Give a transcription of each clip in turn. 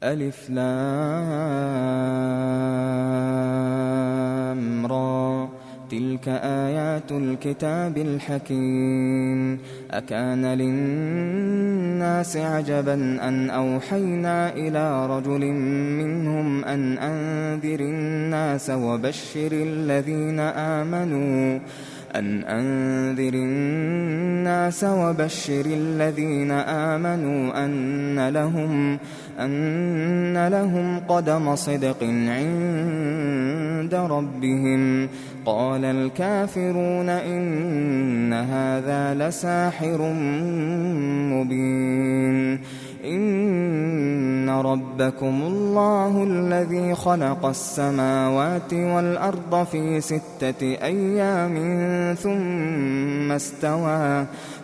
ألف لام را تلك آيات الكتاب الحكيم أكان للناس عجبا أن أوحينا إلى رجل منهم أن أنذر الناس وبشر الذين آمنوا أن لهم قدم صدق عند ربهم. قال الكافرون إن هذا لساحر مبين. إن ربكم الله الذي خلق السماوات والأرض في 6 أيام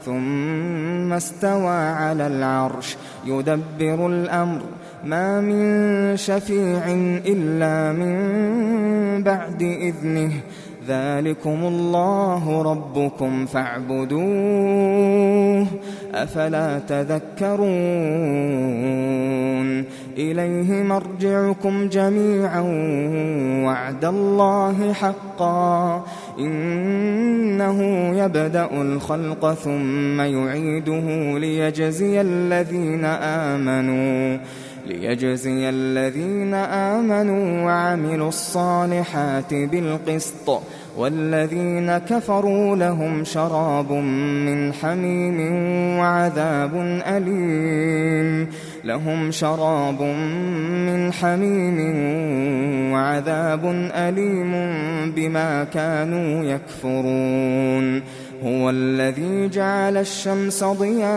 ثم استوى على العرش يدبر الأمر ما من شفيع إلا من بعد إذنه ذلكم الله ربكم فاعبدوه أفلا تذكرون. إليه مرجعكم جميعا وعد الله حقا إنه يبدأ الخلق ثم يعيده ليجزي الذين آمنوا وعملوا الصالحات بالقسط والذين كفروا لهم شراب من حميم وعذاب أليم بما كانوا يكفرون. هو الذي جعل الشمس ضياء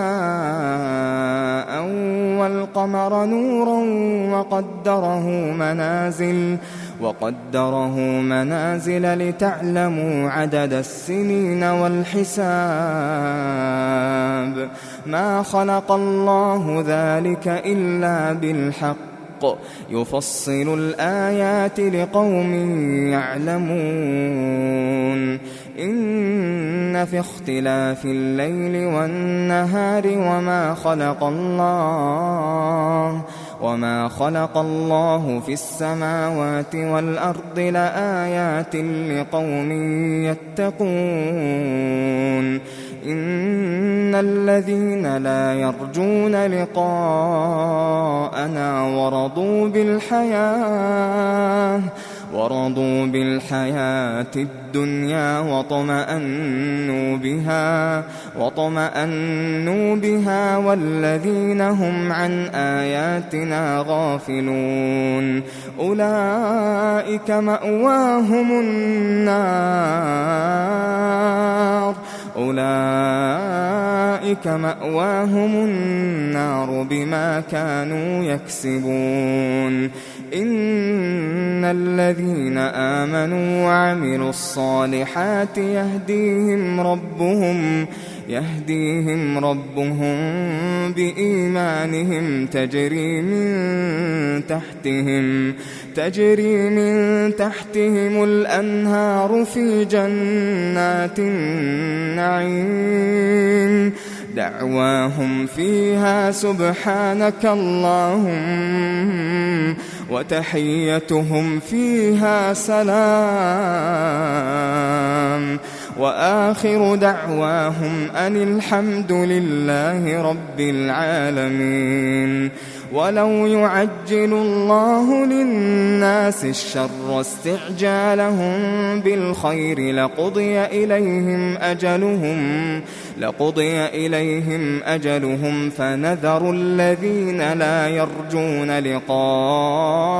والقمر نورا وقدره منازل لتعلموا عدد السنين والحساب. ما خلق الله ذلك إلا بالحق يفصل الآيات لقوم يعلمون. إن في اختلاف الليل والنهار وما خلق الله في السماوات والأرض لآيات لقوم يتقون. إن الذين لا يرجون لقاءنا ورضوا بالحياة الدنيا واطمأنوا بها والذين هم عن آياتنا غافلون أولئك مأواهم النار بما كانوا يكسبون. إن الذين آمنوا وعملوا الصالحات يهديهم ربهم بإيمانهم تجري من تحتهم الأنهار في جنات النعيم دعواهم فيها سبحانك اللهم وتحيتهم فيها سلام وآخر دعواهم أن الحمد لله رب العالمين. ولو يعجل الله للناس الشر استعجالهم بالخير لقضي إليهم أجلهم فنذر الذين لا يرجون لقاءنا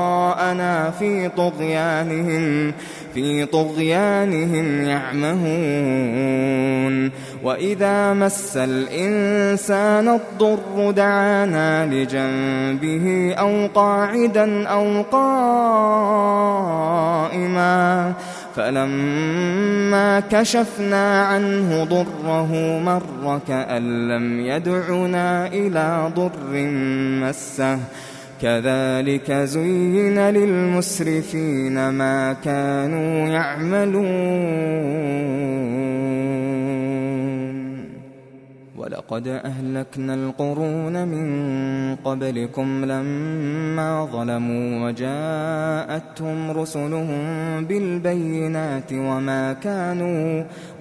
في طغيانهم يعمهون. وإذا مس الإنسان الضر دعانا لجنبه أو قاعدا أو قائما فلما كشفنا عنه ضره مر كأن لم يدعنا إلى ضر مسه كذلك زين للمسرفين ما كانوا يعملون. ولقد أهلكنا القرون من قبلكم لما ظلموا وجاءتهم رسلهم بالبينات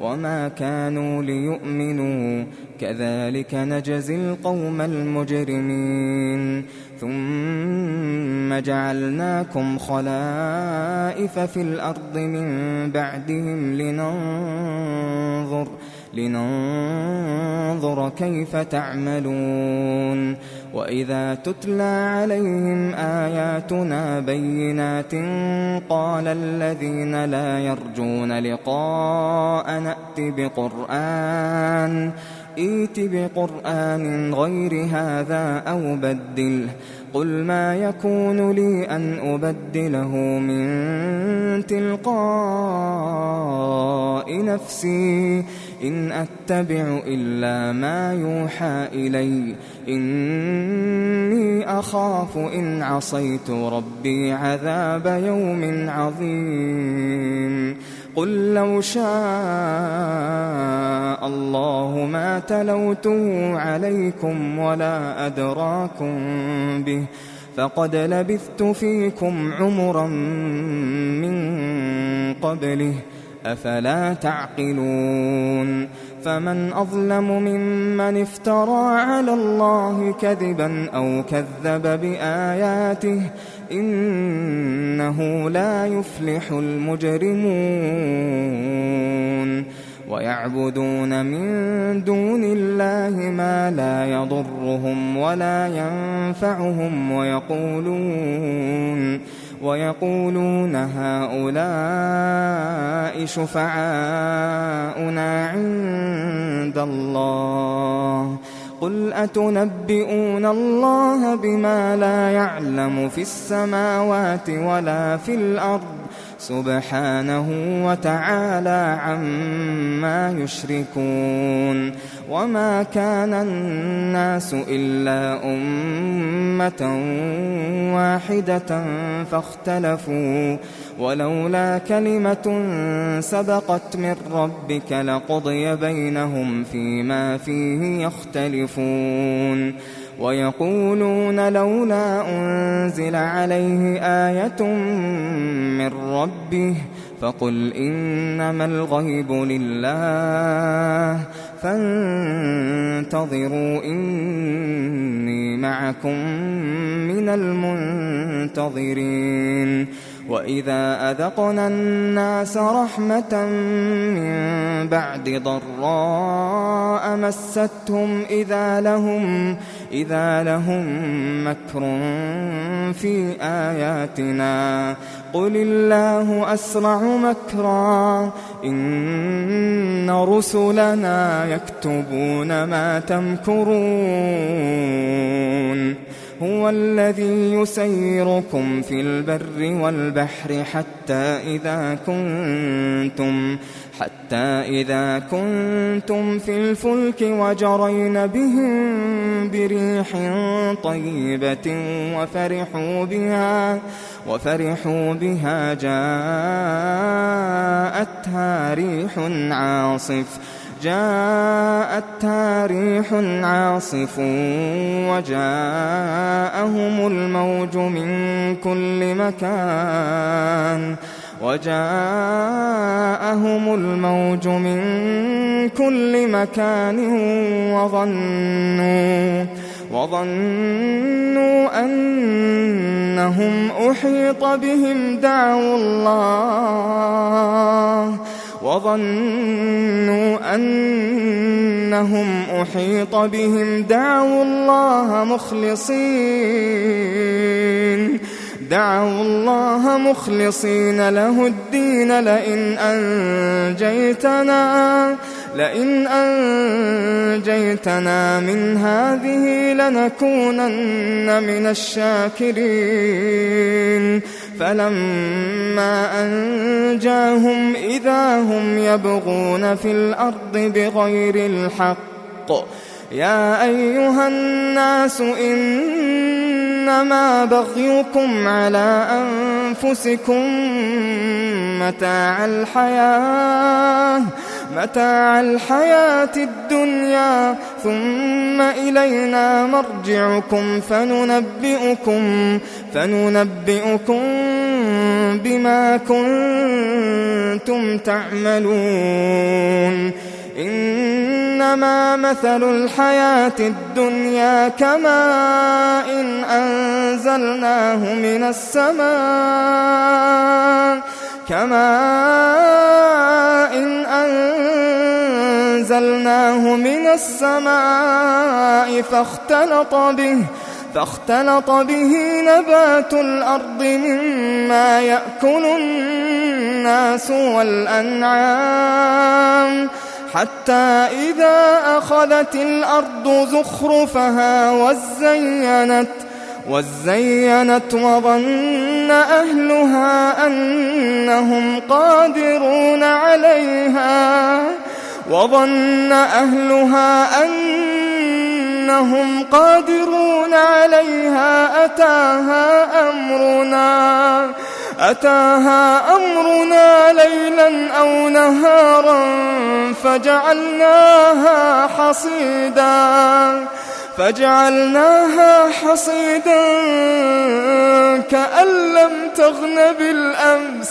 وما كانوا ليؤمنوا كذلك نجزي القوم المجرمين ثم جعلناكم خلائف في الأرض من بعدهم لننظر كيف تعملون وإذا تتلى عليهم آياتنا بينات قال الذين لا يرجون لقاء ائت بقرآن غير هذا أو بدله قل ما يكون لي أن أبدله من تلقاء نفسي إن أتبع إلا ما يوحى إلي إني أخاف إن عصيت ربي عذاب يوم عظيم قل لو شاء الله ما تلوته عليكم ولا أدراكم به فقد لبثت فيكم عمرا من قبله أفلا تعقلون فمن أظلم ممن افترى على الله كذبا أو كذب بآياته إنه لا يفلح المجرمون ويعبدون من دون الله ما لا يضرهم ولا ينفعهم ويقولون هؤلاء شفعاؤنا عند الله قل أتنبئون الله بما لا يعلم في السماوات ولا في الأرض سبحانه وتعالى عما يشركون وما كان الناس إلا أمة واحدة فاختلفوا ولولا كلمة سبقت من ربك لقضي بينهم فيما فيه يختلفون ويقولون لولا أنزل عليه آية من ربه فقل إنما الغيب لله فانتظروا إني معكم من المنتظرين وإذا أذقنا الناس رحمة من بعد ضراء مستهم إذا لهم مكر في آياتنا قل الله أسرع مكرا إن رسلنا يكتبون ما تمكرون هو الذي يسيركم في البر والبحر حتى إذا كنتم في الفلك وجرين بهم بريح طيبة وفرحوا بها جاءتها ريح عاصف وجاءهم الموج من كل مكان وظنوا أنهم أحيط بهم دعوا الله مخلصين له الدين لئن أنجيتنا من هذه لنكونن من الشاكرين فلما أنجاهم إذا هم يبغون في الأرض بغير الحق يا أيها الناس إنما بغيكم على متاع الحياة الدنيا ثم إلينا مرجعكم فننبئكم بما كنتم تعملون إنما مثل الحياة الدنيا كماء أنزلناه من السماء فاختلط به نبات الأرض مما يأكل الناس والأنعام حتى إذا أخذت الأرض زخرفها وزينت وظن أهلها أنهم قادرون عليها أتاها أمرنا ليلا أو نهارا فجعلناها حصيدا كأن لم تغن بالأمس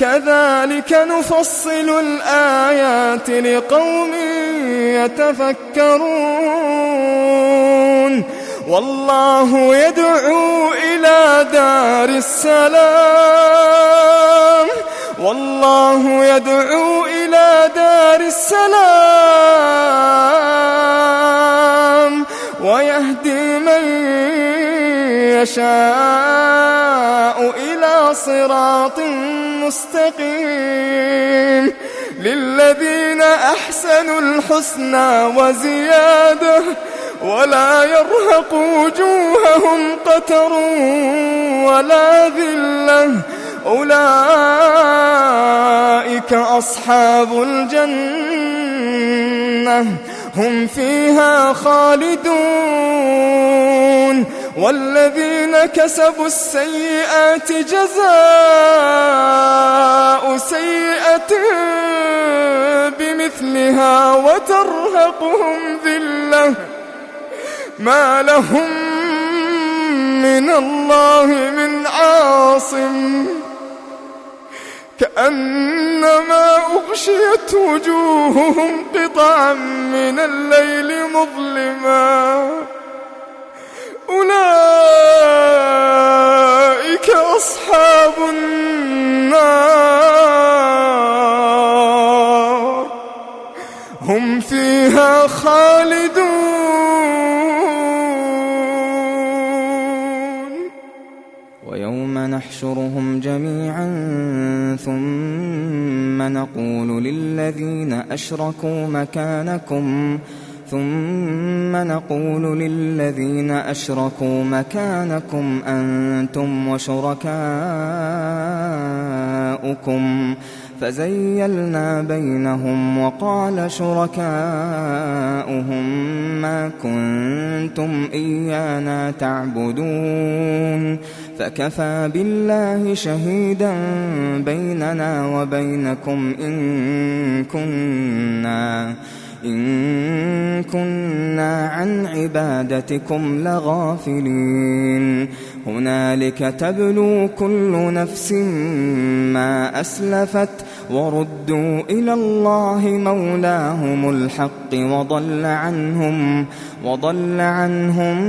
كذلك نفصل الآيات لقوم يتفكرون والله يدعو إلى دار السلام ويهدي من يشاء إلى صراط مستقيم للذين أحسنوا الحسنى وزيادة ولا يرهق وجوههم قتر ولا ذلة أولئك أصحاب الجنة هم فيها خالدون والذين كسبوا السيئات جزاء سيئة بمثلها وترهقهم ذلة ما لهم من الله من عاصم كأنما أغشيت وجوههم قطعا من الليل مظلما أولئك أصحاب النار هم فيها خالدون ويوم نحشرهم جميعا ثم نقول للذين أشركوا مكانكم أنتم وشركاؤكم فزيلنا بينهم وقال شركاؤهم ما كنتم إيانا تعبدون فكفى بالله شهيدا بيننا وبينكم إن كنا عن عبادتكم لغافلين هنالك تبلو كل نفس ما أسلفت وردوا إلى الله مولاهم الحق وضل عنهم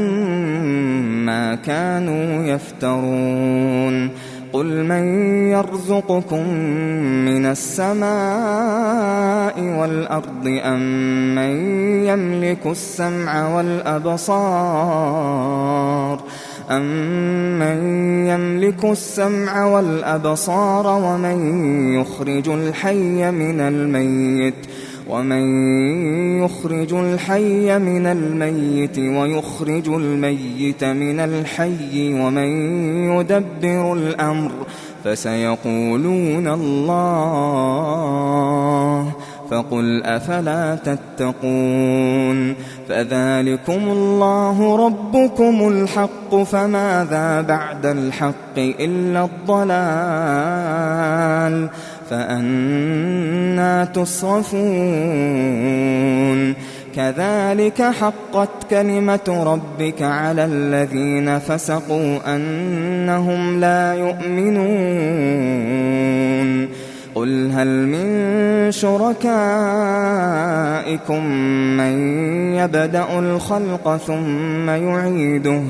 ما كانوا يفترون قل من يرزقكم من السماء والأرض أم من يملك السمع والأبصار ومن يخرج الحي من الميت ويخرج الميت من الحي ومن يدبر الأمر فسيقولون الله فقل أفلا تتقون فذلكم الله ربكم الحق فماذا بعد الحق إلا الضلال فأنى تصرفون كذلك حقت كلمة ربك على الذين فسقوا أنهم لا يؤمنون قل هل من شركائكم من يبدأ الخلق ثم يعيده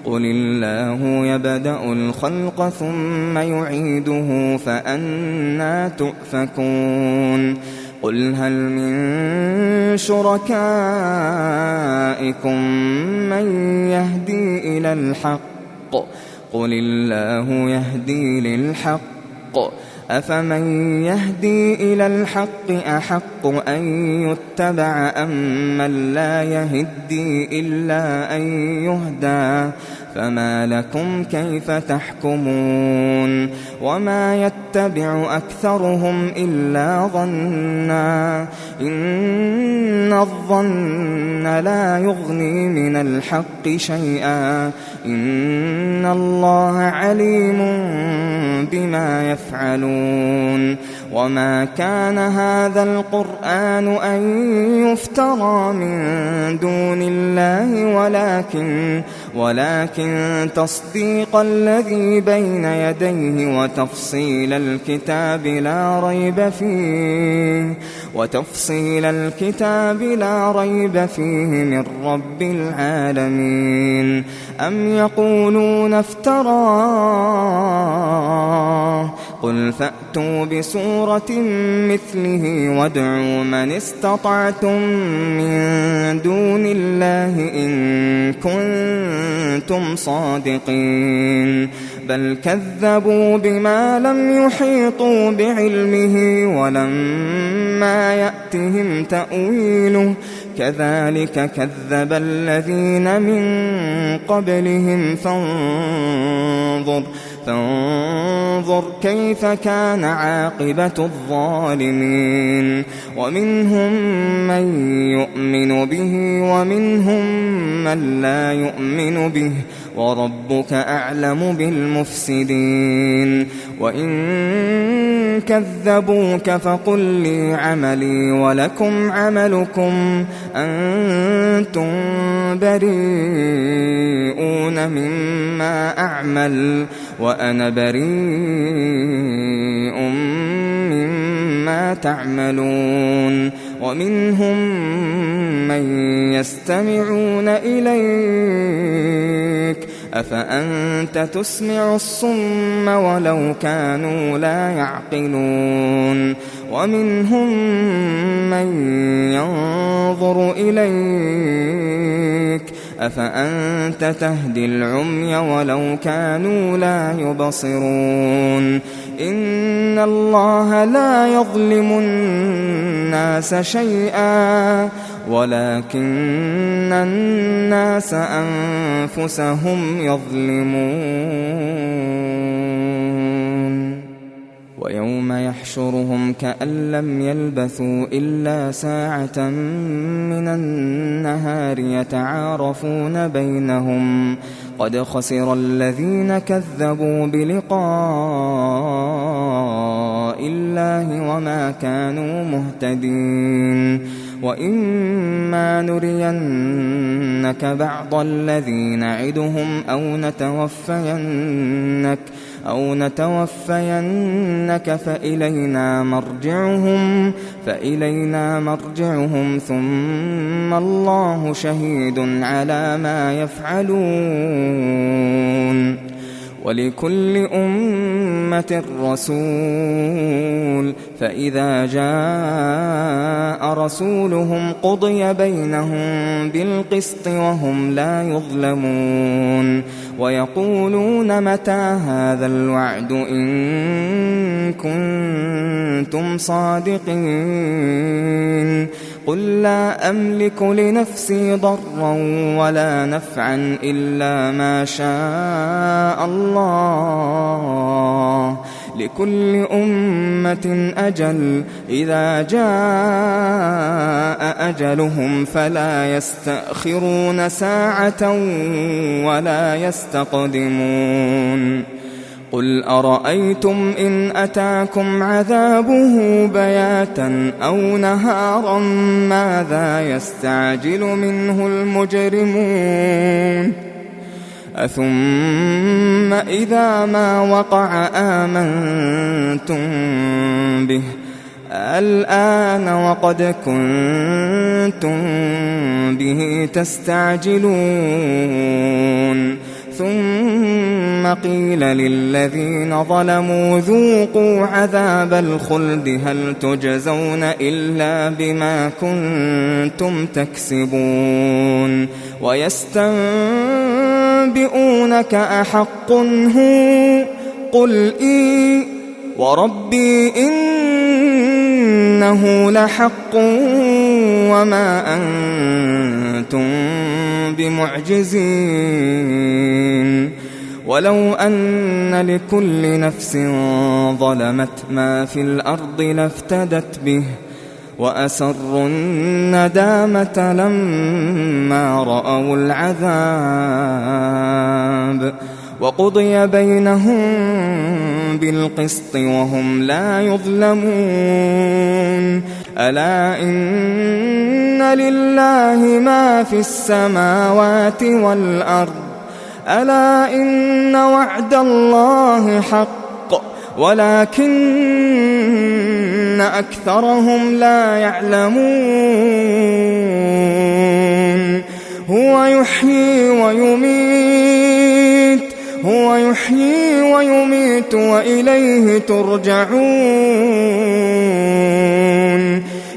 قل الله يبدأ الخلق ثم يعيده فأنى تؤفكون قل هل من شركائكم من يهدي إلى الحق قل الله يهدي للحق أفمن يهدي إلى الحق أحق أن يتبع أم من لا يهدي إلا أن يهدى فما لكم كيف تحكمون وما يتبع أكثرهم إلا ظنا إن الظن لا يغني من الحق شيئا إن الله عليم بما يفعلون وما كان هذا القرآن أن يفترى من دون الله ولكن تصديق الذي بين يديه وتفصيل الكتاب لا ريب فيه من رب العالمين أم يقولون افتراه قل فأتوا بسورة مثله وادعوا من استطعتم من دون الله إن كنتم صادقين بل كذبوا بما لم يحيطوا بعلمه ولما يأتهم تأويله كذلك كذب الذين من قبلهم فانظر كيف كان عاقبة الظالمين ومنهم من يؤمن به ومنهم من لا يؤمن به وربك أعلم بالمفسدين وإن كذبوك فقل لي عملي ولكم عملكم أنتم بريئون مما أعمل وأنا بريء مما تعملون ومنهم من يستمعون إليك أفأنت تسمع الصم ولو كانوا لا يعقلون ومنهم من ينظر إليك أفأنت تهدي العمي ولو كانوا لا يبصرون إن الله لا يظلم الناس شيئا ولكن الناس أنفسهم يظلمون ويوم يحشرهم كأن لم يلبثوا إلا ساعة من النهار يتعارفون بينهم قد خسر الذين كذبوا بلقاء الله وما كانوا مهتدين وإما نرينك بعض الذي نعدهم أو نتوفينك فإلينا مرجعهم ثم الله شهيد على ما يفعلون ولكل أمة رسول فإذا جاء رسولهم قضي بينهم بالقسط وهم لا يظلمون ويقولون متى هذا الوعد إن كنتم صادقين قل لا أملك لنفسي ضرا ولا نفعا إلا ما شاء الله لكل أمة أجل إذا جاء أجلهم فلا يستأخرون ساعة ولا يستقدمون قل قل أرأيتم إن أتاكم عذابه بياتا أو نهارا ماذا يستعجل منه المجرمون أثم إذا ما وقع آمنتم به الآن وقد كنتم به تستعجلون ثم قيل للذين ظلموا ذوقوا عذاب الخلد هل تجزون إلا بما كنتم تكسبون ويستنبئونك أحق هو قل إي وربي إنه لحق وما أنتم بمعجزين ولو أن لكل نفس ظلمت ما في الأرض لافتدت به وأسروا الندامة لما رأوا العذاب وقضي بينهم بالقسط وهم لا يظلمون ألا إن لله ما في السماوات والأرض ألا إن وعد الله حق ولكن أكثرهم لا يعلمون هو يحيي ويميت وإليه ترجعون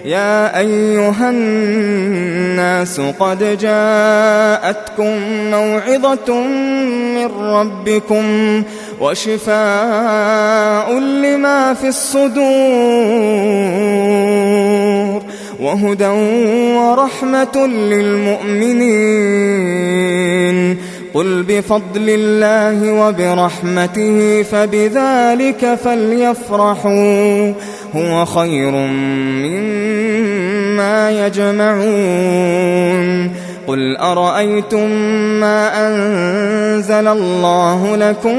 يا أيها الناس قد جاءتكم موعظة من ربكم وشفاء لما في الصدور وهدى ورحمة للمؤمنين قل بفضل الله وبرحمته فبذلك فليفرحوا هو خير مما يجمعون قل أرأيتم ما أنزل الله لكم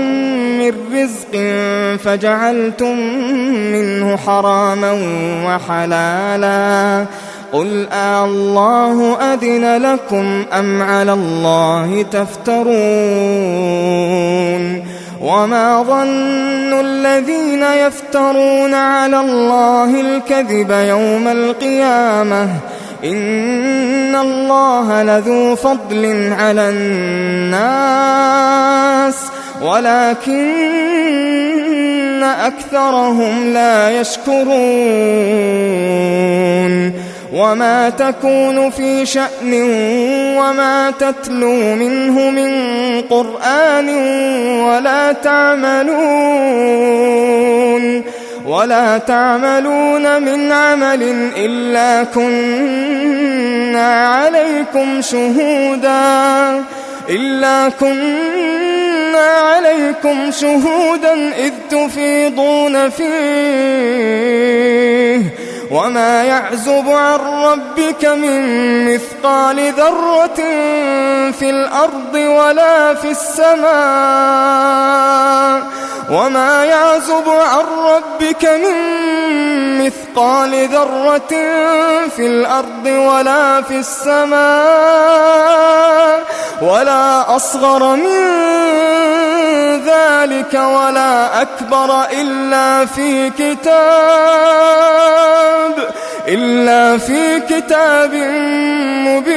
من رزق فجعلتم منه حراما وحلالا قل الله أذن لكم أم على الله تفترون وما ظن الذين يفترون على الله الكذب يوم القيامة إن الله لذو فضل على الناس ولكن أكثرهم لا يشكرون وما تكون في شأن وما تتلو منه من قرآن ولا تعملون من عمل إلا كنا عليكم شهودا إذ تفيضون فيه وما يعزب عن ربك من مثقال ذرة في الأرض ولا في السماء وما يعزب عن ربك من مثقال ذرة في الأرض ولا في السماء ولا أصغر من ذلك ولا أكبر إلا في كتاب مبين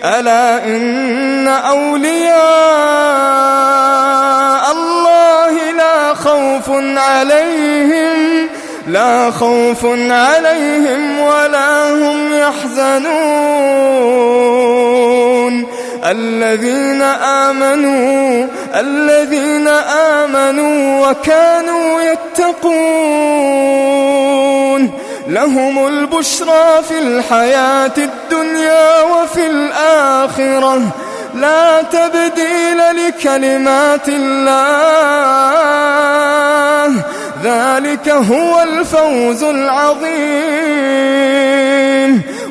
ألا إن أولياء الله لا خوف عليهم ولا هم يحزنون الذين آمنوا وكانوا يتقون لهم البشرى في الحياة الدنيا وفي الآخرة لا تبديل لكلمات الله ذلك هو الفوز العظيم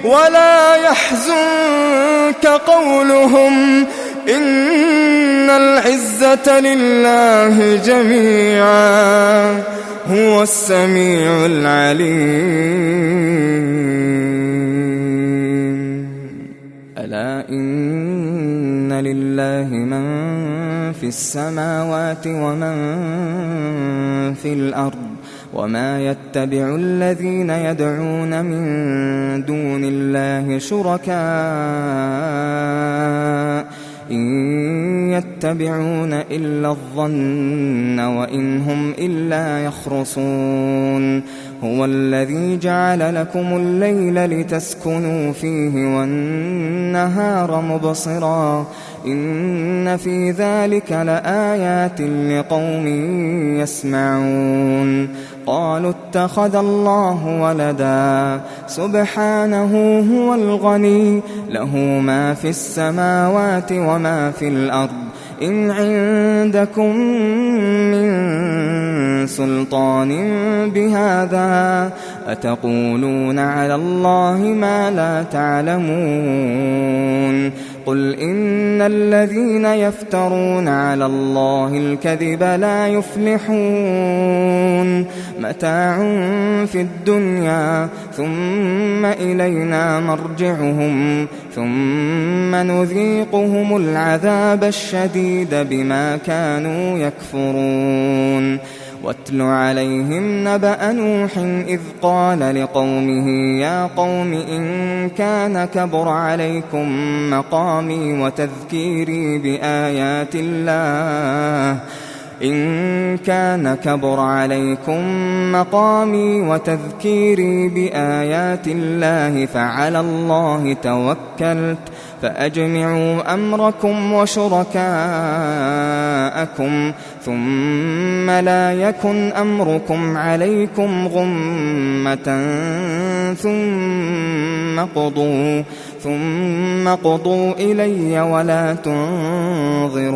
ولا يحزنك قولهم إن العزة لله جميعا هو السميع العليم. ألا إن لله من في السماوات ومن في الأرض وما يتبع الذين يدعون من دون الله شركاء إن يتبعون إلا الظن وإن هم إلا يخرصون هو الذي جعل لكم الليل لتسكنوا فيه والنهار مبصرا إن في ذلك لآيات لقوم يسمعون قالوا اتخذ الله ولدا سبحانه هو الغني له ما في السماوات وما في الأرض إن عندكم من سلطان بهذا أتقولون على الله ما لا تعلمون قل إن الذين يفترون على الله الكذب لا يفلحون متاع في الدنيا ثم إلينا مرجعهم ثم نذيقهم العذاب الشديد بما كانوا يكفرون واتل عليهم نبأ نوح إذ قال لقومه يا قوم إن كان كبر عليكم مقامي وتذكيري بآيات الله فعلى الله توكلت فأجمعوا أمركم وشركاءكم ثم لا يكن أمركم عليكم غمة ثم قضوا إلي ولا تنظرون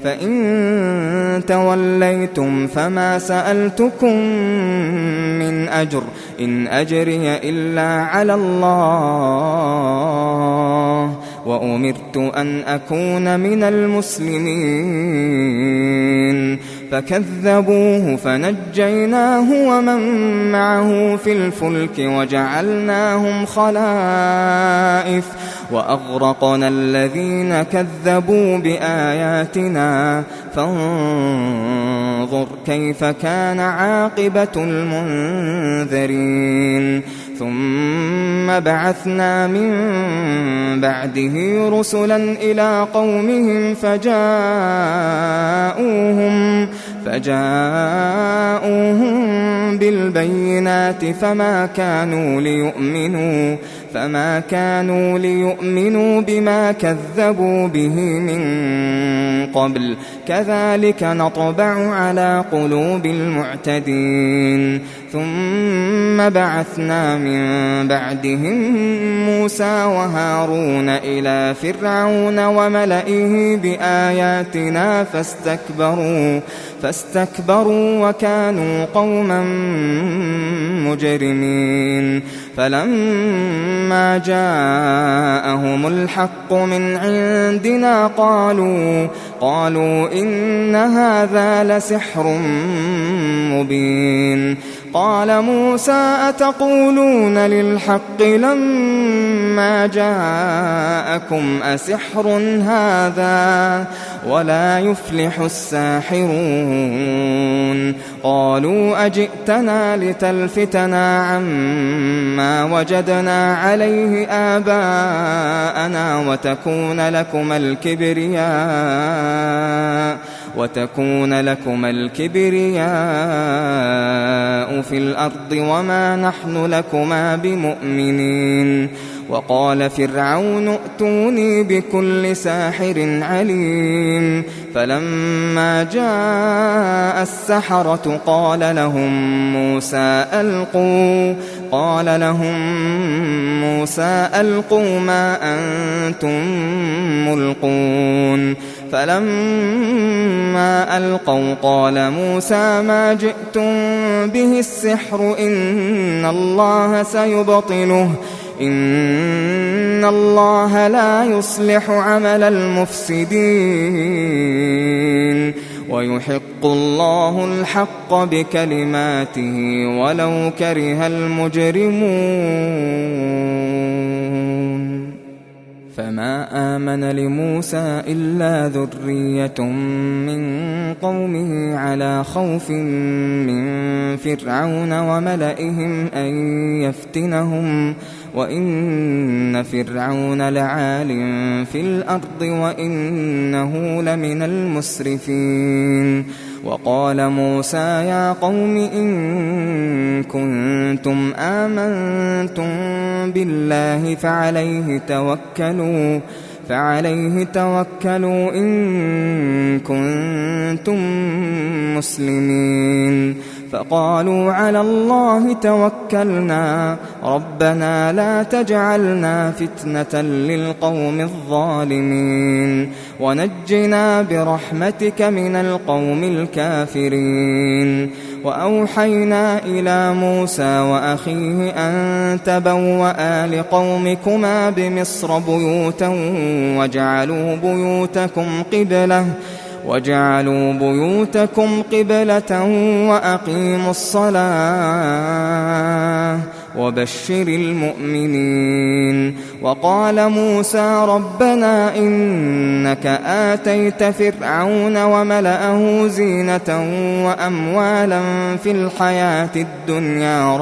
فإن توليتم فما سألتكم من أجر إن أجري إلا على الله وأمرت أن أكون من المسلمين فكذبوه فنجيناه ومن معه في الفلك وجعلناهم خلائف وأغرقنا الذين كذبوا بآياتنا فانظر كيف كان عاقبة المنذرين ثم بعثنا من بعده رسلا إلى قومهم فجاءوهم بالبينات فما كانوا ليؤمنوا بما كذبوا به من قبل كذلك نطبع على قلوب المعتدين ثم بعثنا من بعدهم موسى وهارون إلى فرعون وملئه بآياتنا فاستكبروا وكانوا قوما مجرمين فلما جاءهم الحق من عندنا قالوا إن هذا لسحر مبين قال موسى أتقولون للحق لما جاءكم أسحر هذا ولا يفلح الساحرون قالوا أجئتنا لتلفتنا عما وجدنا عليه آباءنا وتكون لكم الكبرياء في الأرض وما نحن لكما بمؤمنين وقال فرعون ائتوني بكل ساحر عليم فلما جاء السحرة قال لهم موسى ألقوا ما أنتم ملقون فلما ألقوا قال موسى ما جئتم به السحر إن الله سيبطله إن إن الله لا يصلح عمل المفسدين ويحق الله الحق بكلماته ولو كره المجرمون فما آمن لموسى إلا ذرية من قومه على خوف من فرعون وملئهم أن يفتنهم وإن فرعون لعال في الأرض وإنه لمن المسرفين وقال موسى يا قوم إن كنتم آمنتم بالله فعليه توكلوا إن كنتم مسلمين فقالوا على الله توكلنا ربنا لا تجعلنا فتنة للقوم الظالمين ونجنا برحمتك من القوم الكافرين وأوحينا إلى موسى وأخيه أن تبوأ لقومكما بمصر بيوتا وجعلوا بيوتكم قبلة وأقيموا الصلاة وبشر المؤمنين وقال موسى ربنا إنك آتيت فرعون وملأه زينة وأموالا في الحياة الدنيا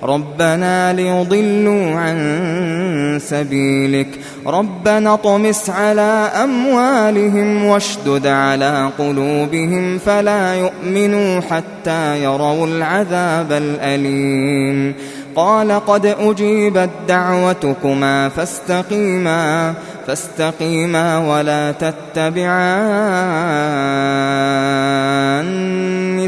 ربنا ليضلوا عن سبيلك ربنا اطمس على أموالهم واشدد على قلوبهم فلا يؤمنوا حتى يروا العذاب الأليم قال قد أجيبت دعوتكما فاستقيما ولا تتبعان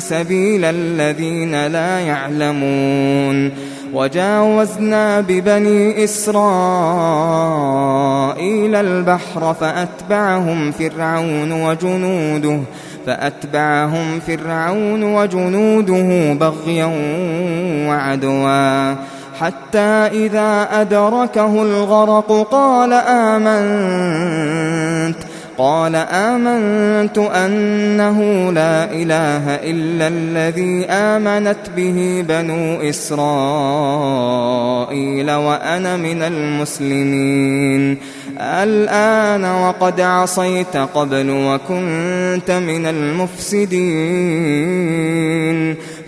سبيل الذين لا يعلمون وجاوزنا ببني إسرائيل البحر فأتبعهم فرعون وجنوده بغيا وعدوا حتى إذا أدركه الغرق قال آمنت أنه لا إله إلا الذي آمنت به بنو إسرائيل وأنا من المسلمين الآن وقد عصيت قبل وكنت من المفسدين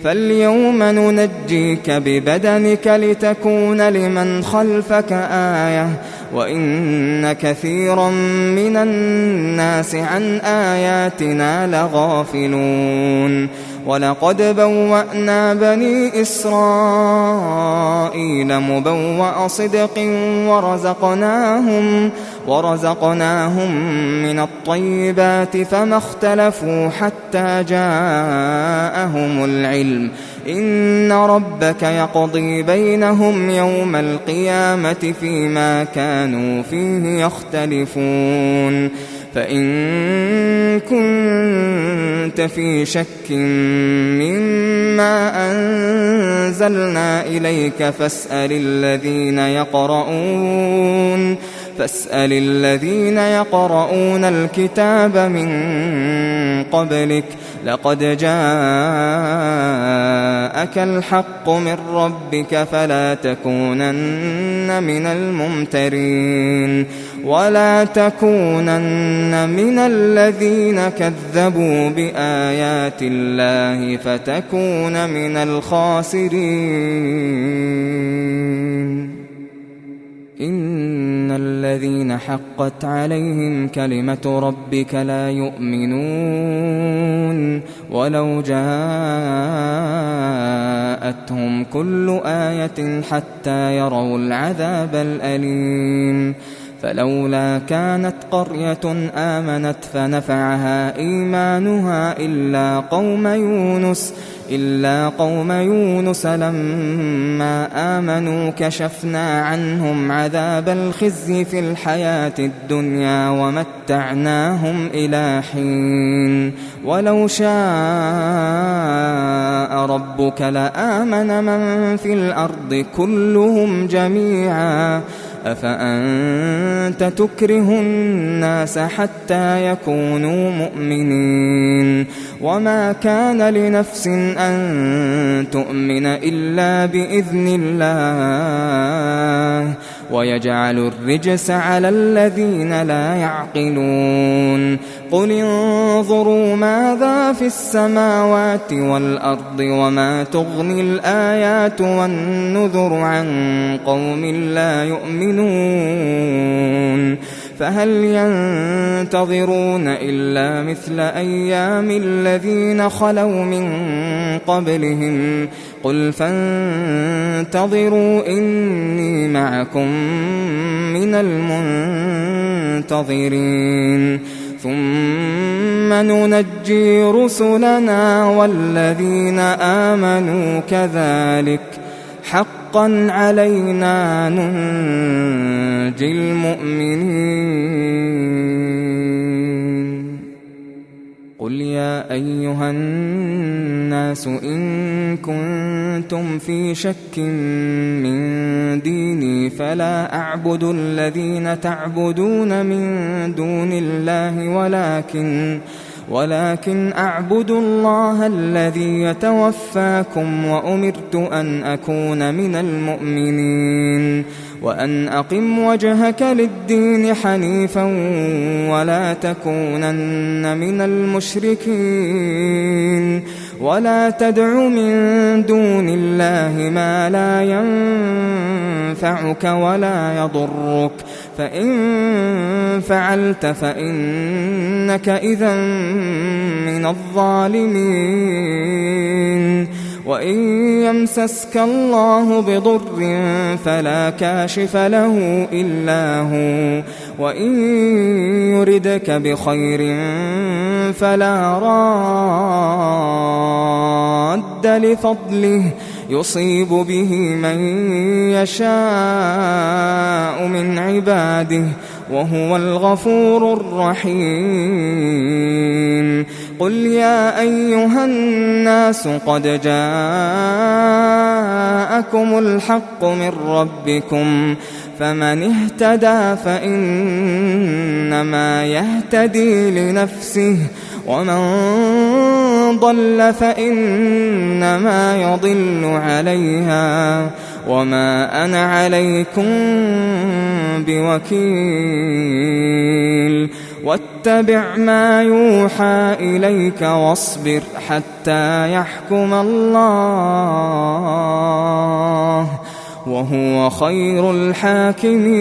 فاليوم ننجيك ببدنك لتكون لمن خلفك آية وإن كثيرا من الناس عن آياتنا لغافلون ولقد بوأنا بني إسرائيل مبوأ صدق ورزقناهم من الطيبات فما اختلفوا حتى جاءهم العلم إن ربك يقضي بينهم يوم القيامة فيما كانوا فيه يختلفون فإن كنت في شك مما أنزلنا إليك فاسأل الذين يقرؤون الكتاب من قبلك لقد جاءك الحق من ربك فلا تكونن من الممترين ولا تكونن من الذين كذبوا بآيات الله فتكون من الخاسرين إن الذين حقت عليهم كلمة ربك لا يؤمنون ولو جاءتهم كل آية حتى يروا العذاب الأليم فلولا كانت قرية آمنت فنفعها إيمانها إلا قوم يونس لما آمنوا كشفنا عنهم عذاب الخزي في الحياة الدنيا ومتعناهم إلى حين ولو شاء ربك لآمن من في الأرض كلهم جميعا أفأنت تكره الناس حتى يكونوا مؤمنين وما كان لنفس أن تؤمن إلا بإذن الله ويجعل الرجس على الذين لا يعقلون قل انظروا ماذا في السماوات والأرض وما تغني الآيات والنذر عن قوم لا يؤمنون فهل ينتظرون إلا مثل أيام الذين خلوا من قبلهم قل فانتظروا إني معكم من المنتظرين ثم ننجي رسلنا والذين آمنوا كذلك حقا علينا ننجي المؤمنين قل يا أيها الناس إن كنتم في شك من ديني فلا أعبد الذين تعبدون من دون الله ولكن أعبد الله الذي يتوفاكم وأمرت أن أكون من المؤمنين وأن أقم وجهك للدين حنيفا ولا تكونن من المشركين ولا تدع من دون الله ما لا ينفعك ولا يضرك فإن فعلت فإنك إذا من الظالمين وإن يمسسك الله بضر فلا كاشف له إلا هو وإن يردك بخير فلا راد لفضله يصيب به من يشاء من عباده وهو الغفور الرحيم قل يا أيها الناس قد جاءكم الحق من ربكم فمن اهتدى فإنما يهتدي لنفسه ومن ضل فإنما يضل عليها وما أنا عليكم بوكيل واتبع ما يوحى إليك واصبر حتى يحكم الله وهو خير الحاكمين